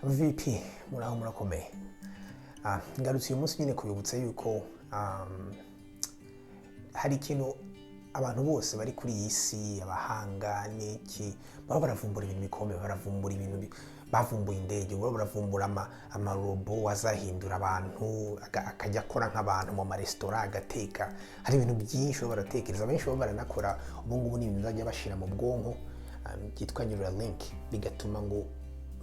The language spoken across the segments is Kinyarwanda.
VP muraho murakomeye. Ngarutse uyu munsi nyine kubibutsa yuko hari ikintu abantu bose bari kuri iyi si, abahanga n'iki baba baravumbura ibintu bikomeye, baravumbura ibintu bavumbuye indege, baravumbura amarobo azahindura abantu akajya akora nk'abantu mu maresitora agateka. Hari ibintu byinshi baba baratekereza, benshi baba baranakora ubu ngubu ni ibintu bazajya bashira mu bwonko byitwa Neuralink, bigatuma ngo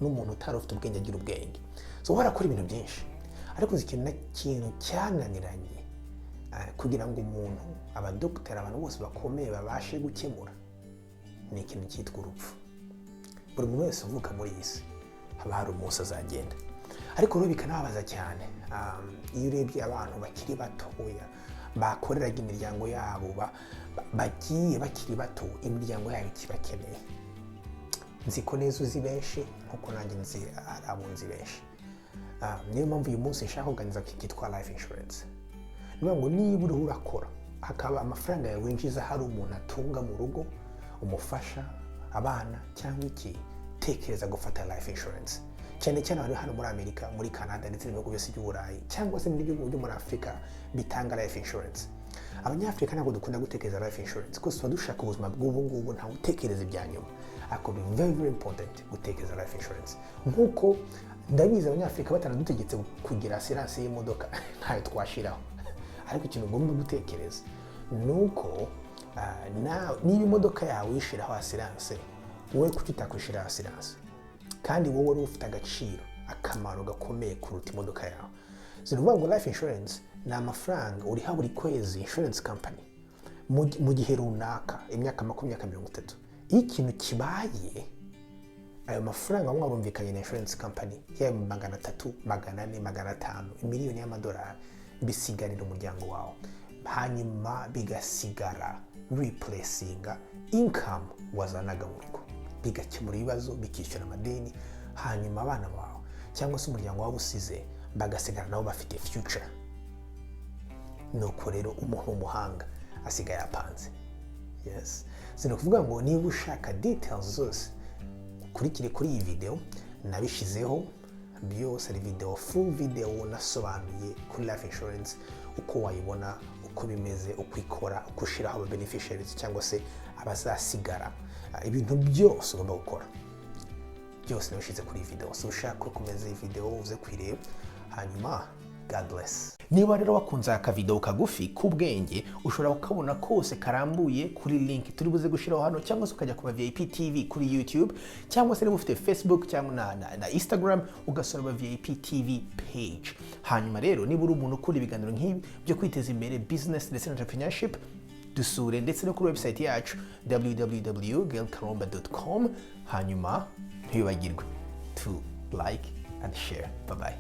n'umuntu utari ufite ubwenge agira ubwenge. So barakora ibintu byinshi, ariko ikintu cyananiranye kugira ngo umuntu, abadokiteri, abantu bose bakomeye babashe gukemura, ni ikintu cyitwa urupfu. Buri muntu wese uvuka muri iyi si haba hari umunsi azagenda, ariko rero bikanababaza cyane iyo urebye abantu bakiri batoya bakoreraga imiryango yabo, bagiye bakiri bato, imiryango yabo ikibakeneye. Nzi ko neza uzi benshi nkuko nanjye nzi ari abunzi benshi. Niyo mpamvu uyu munsi nshaka kuganiriza ku cyitwa life insurance. Niyo ngo niba uriho urakora hakaba amafaranga yawe winjiza, hari umuntu atunga mu rugo umufasha, abana cyangwa iki, tekereza gufata life insurance. Cyane cyane hano muri Amerika, muri Canada ndetse n'ibihugu byose by'Uburayi cyangwa se n'ibihugu byo muri Afrika bitanga life insurance. Abanyafrika ntabwo dukunda gutekereza life insurance kuko tuba dushaka ubuzima bw'ubu ngubu, ntawe utekereza ibya nyuma. Ariko ni very important gutekereza life insurance. Nkuko ndabizi abanyafrika batanadutegetse kugira assurance y'imodoka ntayo twashiraho, ariko ikintu ugomba gutekereza nuko niba imodoka yawe uyishiraho assurance, wowe kuki utakwishiraho assurance? Kandi wowe wari ufite agaciro, akamaro gakomeye kuruta imodoka yawe. Zivuga ngo life insurance ni amafaranga uriha buri kwezi insurance company mu gihe runaka, imyaka 20-30. Iyo ikintu kibaye, ayo mafaranga mwarumvikanye na insurance company yaba 300, 400, 500, miliyoni y'amadolari bisigarira umuryango wawe, hanyuma bigasigara replacinga income wazanaga mu rugo, bigakemura ibibazo, bikishyura amadeni, hanyuma abana bawe cyangwa se umuryango wawe usize bagasigara nabo bafite future. Nuko rero umuntu w'umuhanga asigaye apanze. Yes, kuvuga ngo niba ushaka details zose kurikire kuri iyi video nabishizeho byose, ari video, full video nasobanuye kuri life insurance, uko wayibona, uko bimeze, uko ikora, uko ushiraho aba beneficiaries cyangwa se abazasigara, ibintu byose ugomba gukora byose nabishize kuri iyi video. So ushaka gukomeza iyi video uze kwireba, hanyuma God bless. Niba rero wakunze aka video kagufi k'ubwenge, ushobora kukabona kose karambuye kuri link turi buze gushiraho hano, cyangwa se ukajya kuba VIP TV kuri YouTube, cyangwa se niba ufite Facebook cyangwa na Instagram ugasura VIP TV page. Hanyuma rero niba uri umuntu ukunda ibiganiro nk'ibi byo kwiteza imbere, business ndetse na entrepreneurship, dusure ndetse no kuri website yacu www.gailkaromba.com. hanyuma ntibibagirwe to like and share. Bye bye.